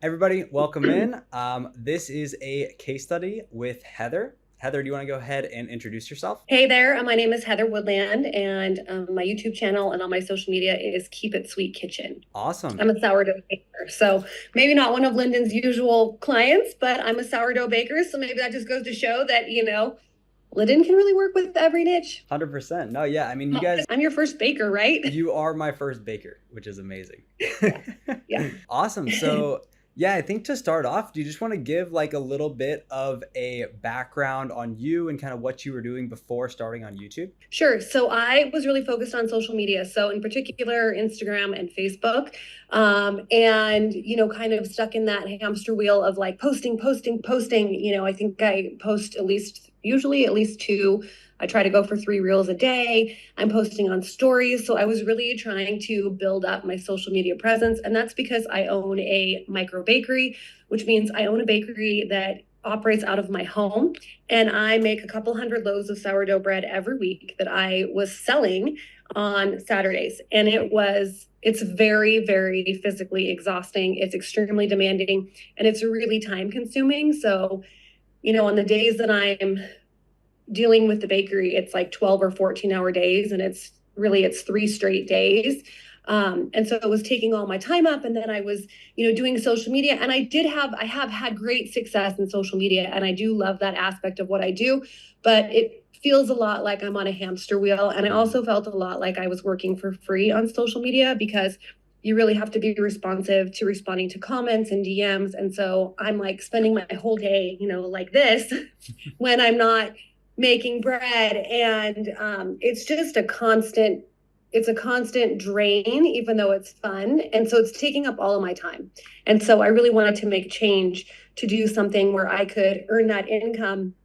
Everybody, welcome in. This is a case study with Heather. Heather, do you want to go ahead and introduce yourself? Hey there, my name is Heather Woodland, and my YouTube channel and all my social media is Keep It Sweet Kitchen. Awesome. I'm a sourdough baker, so maybe not one of Linden's usual clients, but I'm a sourdough baker, so maybe that just goes to show that, Linden can really work with every niche. 100%. No, yeah, I mean, you guys, I'm your first baker, right? you are my first baker, which is amazing. Yeah, yeah. Awesome. So, yeah, I think to start off, do you just want to give like a little bit of a background on you and kind of what you were doing before starting on YouTube? Sure. So I was really focused on social media. So in particular, Instagram and Facebook. And, kind of stuck in that hamster wheel of like posting, posting, posting. I think I post usually at least two. I try to go for 3 reels a day. I'm posting on stories. So I was really trying to build up my social media presence. And that's because I own a micro bakery, which means I own a bakery that operates out of my home, and I make a couple hundred loaves of sourdough bread every week that I was selling on Saturdays. And it's very, very physically exhausting. It's extremely demanding and it's really time consuming. So, on the days that I'm dealing with the bakery, it's like 12 or 14-hour days, and it's 3 straight days. And so it was taking all my time up. And then I was, doing social media, and I have had great success in social media, and I do love that aspect of what I do, but it feels a lot like I'm on a hamster wheel. And I also felt a lot like I was working for free on social media, because you really have to be responsive to responding to comments and DMs. And so I'm like spending my whole day, like this when I'm not making bread. And it's just a constant drain, even though it's fun. And so it's taking up all of my time. And so I really wanted to make a change to do something where I could earn that income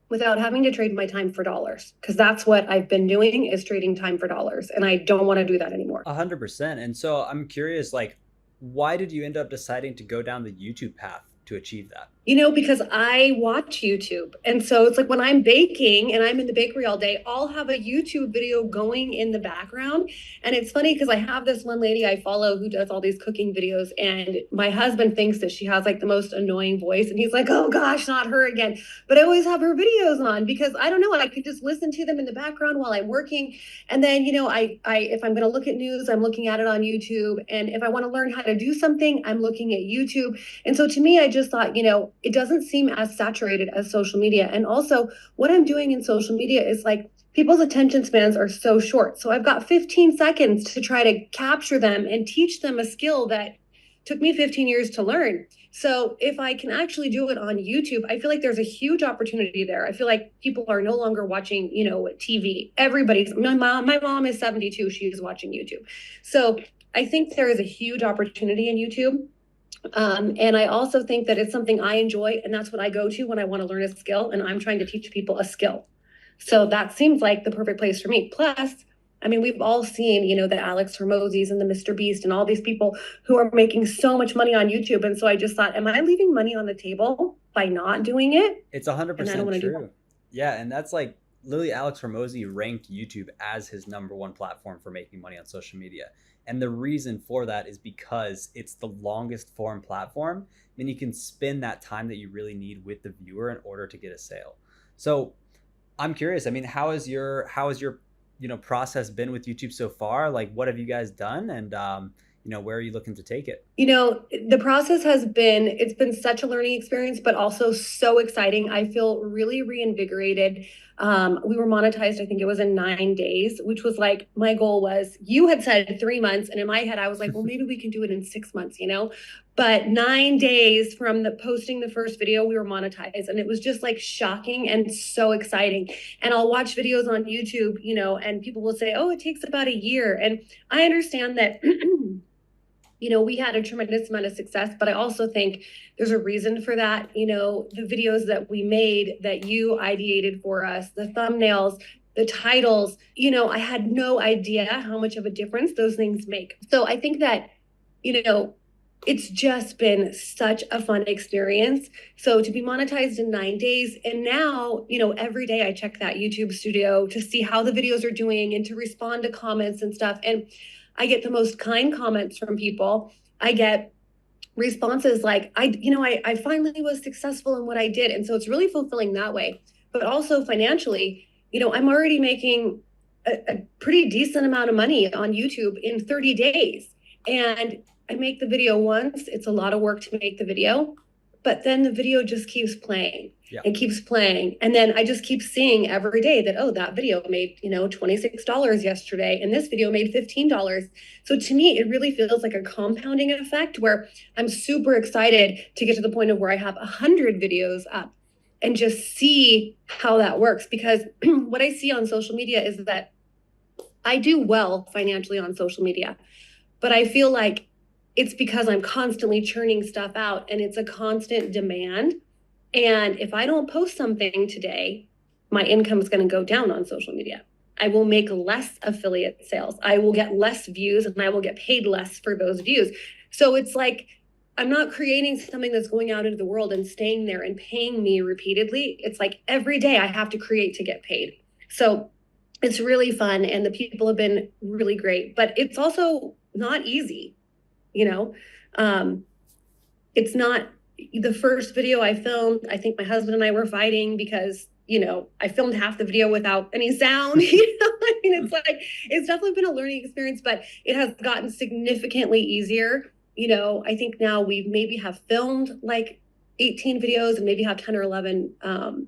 without having to trade my time for dollars, because that's what I've been doing, is trading time for dollars, and I don't want to do that anymore. 100%. And so I'm curious, like, why did you end up deciding to go down the YouTube path to achieve that? Because I watch YouTube. And so it's like when I'm baking and I'm in the bakery all day, I'll have a YouTube video going in the background. And it's funny because I have this one lady I follow who does all these cooking videos, and my husband thinks that she has like the most annoying voice. And he's like, oh gosh, not her again. But I always have her videos on because I don't know, I could just listen to them in the background while I'm working. And then, I if I'm going to look at news, I'm looking at it on YouTube. And if I want to learn how to do something, I'm looking at YouTube. And so to me, I just thought, it doesn't seem as saturated as social media. And also, what I'm doing in social media is like people's attention spans are so short. So I've got 15 seconds to try to capture them and teach them a skill that took me 15 years to learn. So if I can actually do it on YouTube, I feel like there's a huge opportunity there. I feel like people are no longer watching, TV. My mom is 72. She is watching YouTube. So I think there is a huge opportunity in YouTube. And I also think that it's something I enjoy, and that's what I go to when I want to learn a skill, and I'm trying to teach people a skill. So that seems like the perfect place for me. Plus, I mean, we've all seen, the Alex Hermosis and the Mr. Beast and all these people who are making so much money on YouTube. And so I just thought, am I leaving money on the table by not doing it? It's And I don't 100% want to do that. true. Yeah, and that's like literally Alex Hormozy ranked YouTube as his number one platform for making money on social media. And the reason for that is because it's the longest form platform. Then you can spend that time that you really need with the viewer in order to get a sale. So I'm curious. I mean, how has your process been with YouTube so far? Like, what have you guys done, and where are you looking to take it? The process it's been such a learning experience, but also so exciting. I feel really reinvigorated. We were monetized, I think it was in 9 days, which was like, my goal was, you had said 3 months. And in my head, I was like, well, maybe we can do it in 6 months, but 9 days from the posting the first video, we were monetized. And it was just like shocking and so exciting. And I'll watch videos on YouTube, and people will say, oh, it takes about a year. And I understand that we had a tremendous amount of success, but I also think there's a reason for that. The videos that we made that you ideated for us, the thumbnails, the titles, I had no idea how much of a difference those things make. So I think that, it's just been such a fun experience. So to be monetized in 9 days, and now, every day I check that YouTube studio to see how the videos are doing and to respond to comments and stuff. And I get the most kind comments from people. I get responses like, I finally was successful in what I did. And so it's really fulfilling that way. But also financially, I'm already making a pretty decent amount of money on YouTube in 30 days. And I make the video once, it's a lot of work to make the video, but then the video just keeps playing Yeah. and keeps playing. And then I just keep seeing every day that, oh, that video made, $26 yesterday, and this video made $15. So to me, it really feels like a compounding effect where I'm super excited to get to the point of where I have 100 videos up and just see how that works. Because what I see on social media is that I do well financially on social media, but I feel like it's because I'm constantly churning stuff out and it's a constant demand. And if I don't post something today, my income is going to go down on social media. I will make less affiliate sales. I will get less views and I will get paid less for those views. So it's like, I'm not creating something that's going out into the world and staying there and paying me repeatedly. It's like every day I have to create to get paid. So it's really fun and the people have been really great, but it's also not easy. It's not the first video I filmed. I think my husband and I were fighting because, I filmed half the video without any sound. It's definitely been a learning experience, but it has gotten significantly easier. I think now we maybe have filmed like 18 videos and maybe have 10 or 11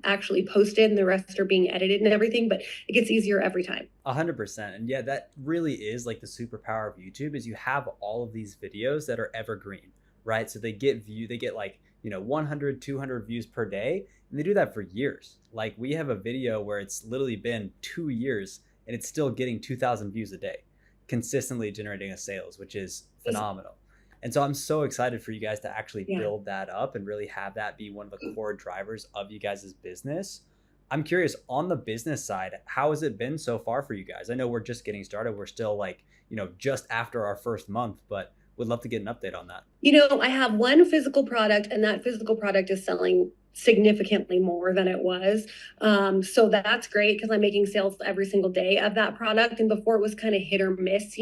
actually posted, and the rest are being edited and everything, but it gets easier every time. 100%. And yeah, that really is like the superpower of YouTube is you have all of these videos that are evergreen, right? So they get 100, 200 views per day, and they do that for years. Like we have a video where it's literally been 2 years and it's still getting 2,000 views a day, consistently generating a sales, which is phenomenal. And so I'm so excited for you guys to actually build that up and really have that be one of the core drivers of you guys' business. I'm curious, on the business side, how has it been so far for you guys? I know we're just getting started. We're still just after our first month, but would love to get an update on that. I have one physical product, and that physical product is selling significantly more than it was. So that's great because I'm making sales every single day of that product. And before it was kind of hit or miss.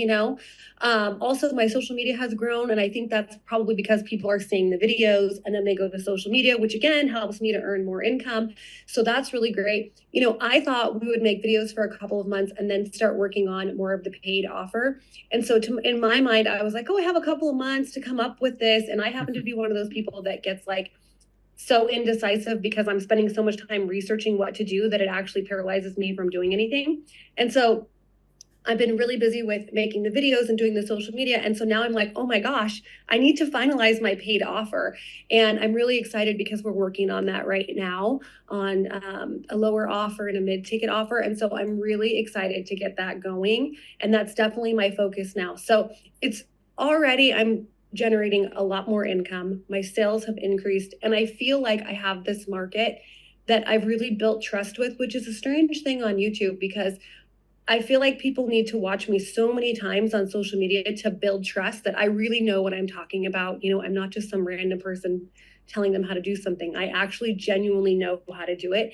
Also, my social media has grown. And I think that's probably because people are seeing the videos and then they go to social media, which again helps me to earn more income. So that's really great. I thought we would make videos for a couple of months and then start working on more of the paid offer. And so in my mind, I was like, oh, I have a couple of months to come up with this. And I happen to be one of those people that gets like so indecisive because I'm spending so much time researching what to do that it actually paralyzes me from doing anything. And so I've been really busy with making the videos and doing the social media. And so now I'm like, oh my gosh, I need to finalize my paid offer. And I'm really excited because we're working on that right now on a lower offer and a mid-ticket offer. And so I'm really excited to get that going. And that's definitely my focus now. So I'm generating a lot more income. My sales have increased, and I feel like I have this market that I've really built trust with, which is a strange thing on YouTube because I feel like people need to watch me so many times on social media to build trust that I really know what I'm talking about. I'm not just some random person telling them how to do something. I actually genuinely know how to do it.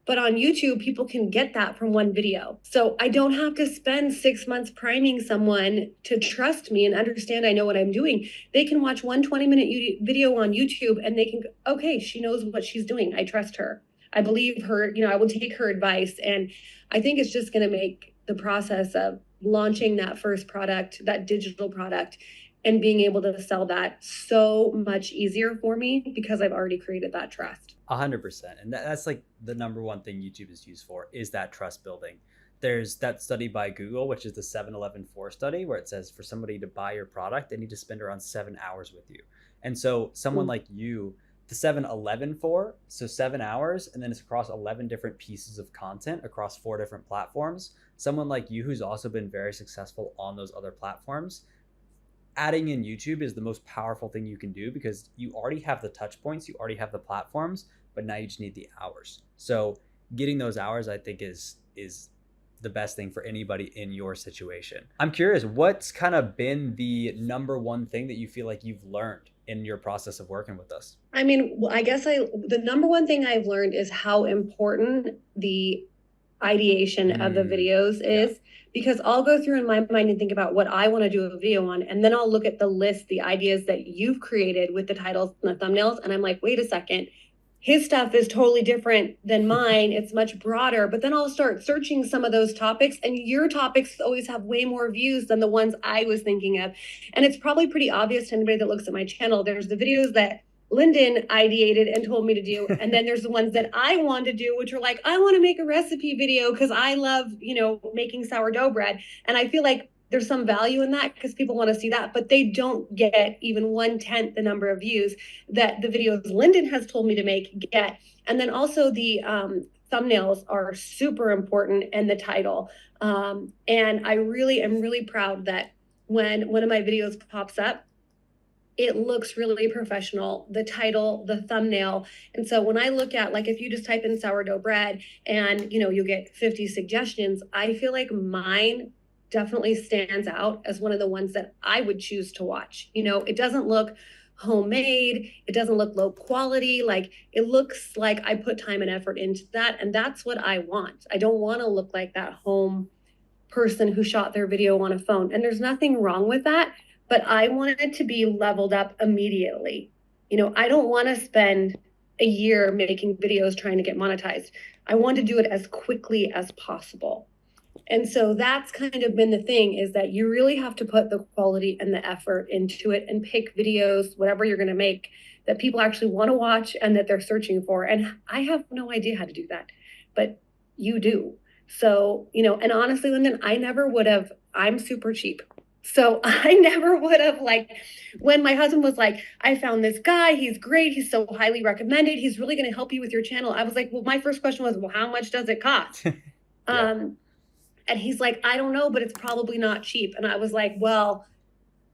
But on YouTube, people can get that from one video. So I don't have to spend 6 months priming someone to trust me and understand I know what I'm doing. They can watch one 20-minute video on YouTube and they can, okay, she knows what she's doing. I trust her. I believe her. I will take her advice. And I think it's just going to make the process of launching that first product, that digital product, and being able to sell that so much easier for me because I've already created that trust. 100%. And that's like the number one thing YouTube is used for is that trust building. There's that study by Google, which is the 7-11-4 study, where it says for somebody to buy your product, they need to spend around 7 hours with you. And so someone like you, the 7-11-4, so 7 hours, and then it's across 11 different pieces of content across 4 different platforms. Someone like you who's also been very successful on those other platforms, adding in YouTube is the most powerful thing you can do because you already have the touch points, you already have the platforms, but now you just need the hours. So getting those hours, I think, is the best thing for anybody in your situation. I'm curious, what's kind of been the number one thing that you feel like you've learned in your process of working with us? I guess the number one thing I've learned is how important the ideation of the Mm, videos yeah. is, because I'll go through in my mind and think about what I want to do a video on, and then I'll look at the list, the ideas that you've created with the titles and the thumbnails, and I'm like, wait a second, his stuff is totally different than mine. It's much broader. But then I'll start searching some of those topics, and your topics always have way more views than the ones I was thinking of. And it's probably pretty obvious to anybody that looks at my channel. There's the videos that Linden ideated and told me to do. And then there's the ones that I want to do, which are like, I want to make a recipe video because I love, making sourdough bread. And I feel like there's some value in that because people want to see that, but they don't get even 1/10 the number of views that the videos Linden has told me to make get. And then also the thumbnails are super important, and the title. And I really am really proud that when one of my videos pops up, it looks really professional, the title, the thumbnail. And so when I look at, like, if you just type in sourdough bread and you'll get 50 suggestions, I feel like mine definitely stands out as one of the ones that I would choose to watch. It doesn't look homemade, it doesn't look low quality, like it looks like I put time and effort into that, and that's what I want. I don't want to look like that home person who shot their video on a phone. And there's nothing wrong with that, but I want it to be leveled up immediately. I don't want to spend a year making videos trying to get monetized. I want to do it as quickly as possible. And so that's kind of been the thing, is that you really have to put the quality and the effort into it and pick videos, whatever you're going to make, that people actually want to watch and that they're searching for. And I have no idea how to do that, but you do. So, and honestly, Lyndon, I never would have, I'm super cheap. So I never would have, like, when my husband was like, I found this guy, he's great, he's so highly recommended, he's really going to help you with your channel. I was like, well, my first question was, well, how much does it cost? Yeah. And he's like, I don't know, but it's probably not cheap. And I was like, well,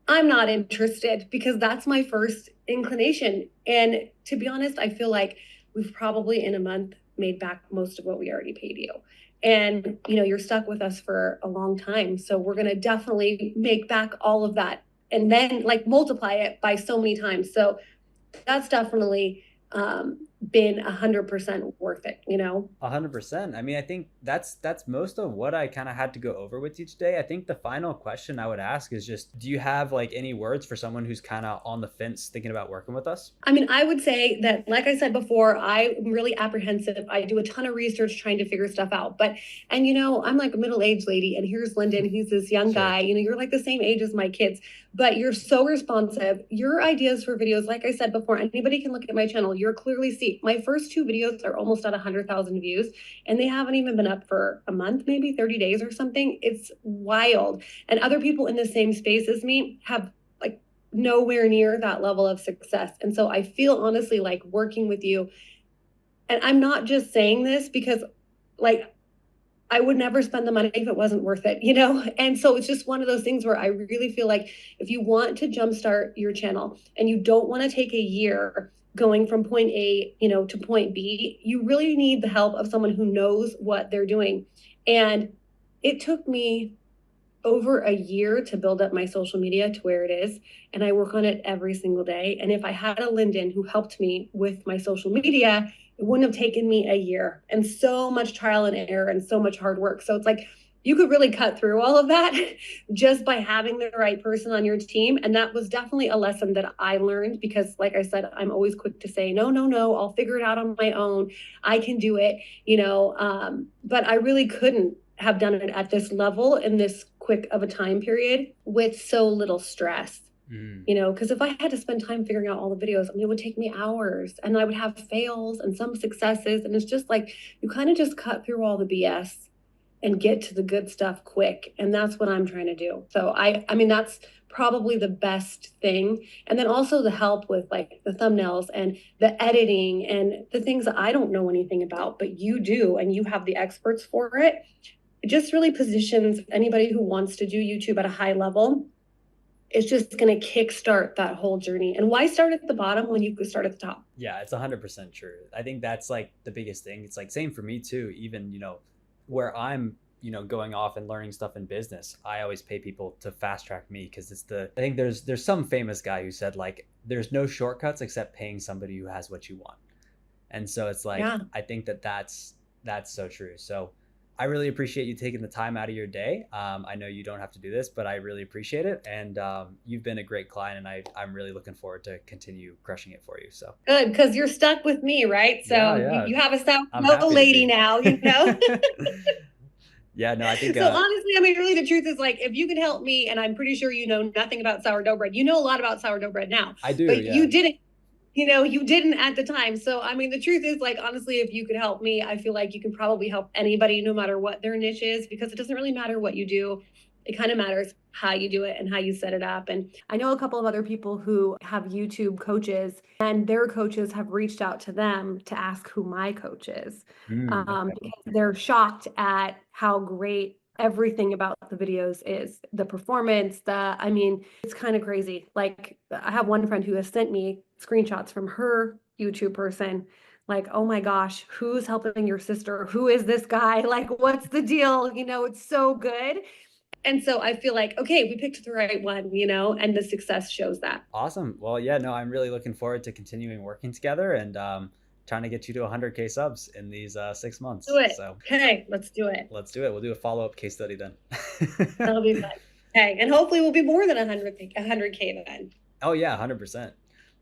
I'm not interested, because that's my first inclination. And to be honest, I feel like we've probably in a month made back most of what we already paid you. And, you're stuck with us for a long time. So we're going to definitely make back all of that and then, like, multiply it by so many times. So that's definitely been 100% worth it. 100%. I mean, I think that's most of what I kind of had to go over with you today. I think the final question I would ask is just, do you have like any words for someone who's kind of on the fence thinking about working with us? I mean, I would say that, like I said before, I'm really apprehensive. I do a ton of research trying to figure stuff out. And I'm like a middle-aged lady, and here's Lyndon, he's this young Sure. guy. You're like the same age as my kids, but you're so responsive. Your ideas for videos, like I said before, anybody can look at my channel. You're clearly see my first two videos are almost at 100,000 views, and they haven't even been up for a month, maybe 30 days or something. It's wild. And other people in the same space as me have like nowhere near that level of success. And so I feel honestly like working with you. And I'm not just saying this because, like, I would never spend the money if it wasn't worth it, And so it's just one of those things where I really feel like if you want to jumpstart your channel and you don't want to take a year going from point A, to point B, you really need the help of someone who knows what they're doing. And it took me over a year to build up my social media to where it is. And I work on it every single day. And if I had a Linden who helped me with my social media, it wouldn't have taken me a year, and so much trial and error and so much hard work. So it's like, you could really cut through all of that just by having the right person on your team. And that was definitely a lesson that I learned, because like I said, I'm always quick to say, no, no, no, I'll figure it out on my own. I can do it, but I really couldn't have done it at this level in this quick of a time period with so little stress. Because if I had to spend time figuring out all the videos, I mean, it would take me hours, and I would have fails and some successes. And it's just like, you kind of just cut through all the BS and get to the good stuff quick. And that's what I'm trying to do. So I mean, that's probably the best thing. And then also the help with like the thumbnails and the editing and the things that I don't know anything about, but you do, and you have the experts for it. It just really positions anybody who wants to do YouTube at a high level. It's just going to kickstart that whole journey. And why start at the bottom when you could start at the top? Yeah, it's 100% true. I think that's like the biggest thing. It's like same for me too. Even, where I'm, going off and learning stuff in business, I always pay people to fast track me, because I think there's some famous guy who said like, there's no shortcuts except paying somebody who has what you want. And so it's like, yeah. I think that's so true. So I really appreciate you taking the time out of your day. I know you don't have to do this, but I really appreciate it. And you've been a great client, and I'm really looking forward to continue crushing it for you. So Good, because you're stuck with me, right? yeah, So yeah, you have a I'm sourdough happy to lady be. now, you know? Yeah, no, I think So honestly, I mean, really, the truth is like, if you can help me, and I'm pretty sure you know nothing about sourdough bread, you know a lot about sourdough bread now, I do. but Yeah. you didn't at the time. So, I mean, the truth is like, honestly, if you could help me, I feel like you can probably help anybody, no matter what their niche is, because it doesn't really matter what you do. It kind of matters how you do it and how you set it up. And I know a couple of other people who have YouTube coaches, and their coaches have reached out to them to ask who my coach is, Okay. because they're shocked at how great everything about the videos is, the performance, I mean, it's kind of crazy. Like, I have one friend who has sent me screenshots from her YouTube person, like, oh my gosh, who's helping your sister? Who is this guy? Like, what's the deal? It's so good. And so I feel like, okay, we picked the right one, and the success shows that. Awesome. Well, yeah, no, I'm really looking forward to continuing working together and trying to get you to 100K subs in these 6 months. Do it. So Okay, let's do it. let's do it. We'll do a follow-up case study then. That'll be fun. Okay, and hopefully we'll be more than 100K then. Oh yeah, 100%.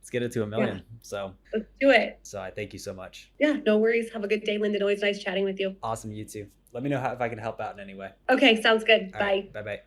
Let's get it to a million. Yeah. So let's do it. So I thank you so much. Yeah, no worries. Have a good day, Linden. Always nice chatting with you. Awesome. You too. Let me know if I can help out in any way. Okay, sounds good. All Bye. right. Bye-bye.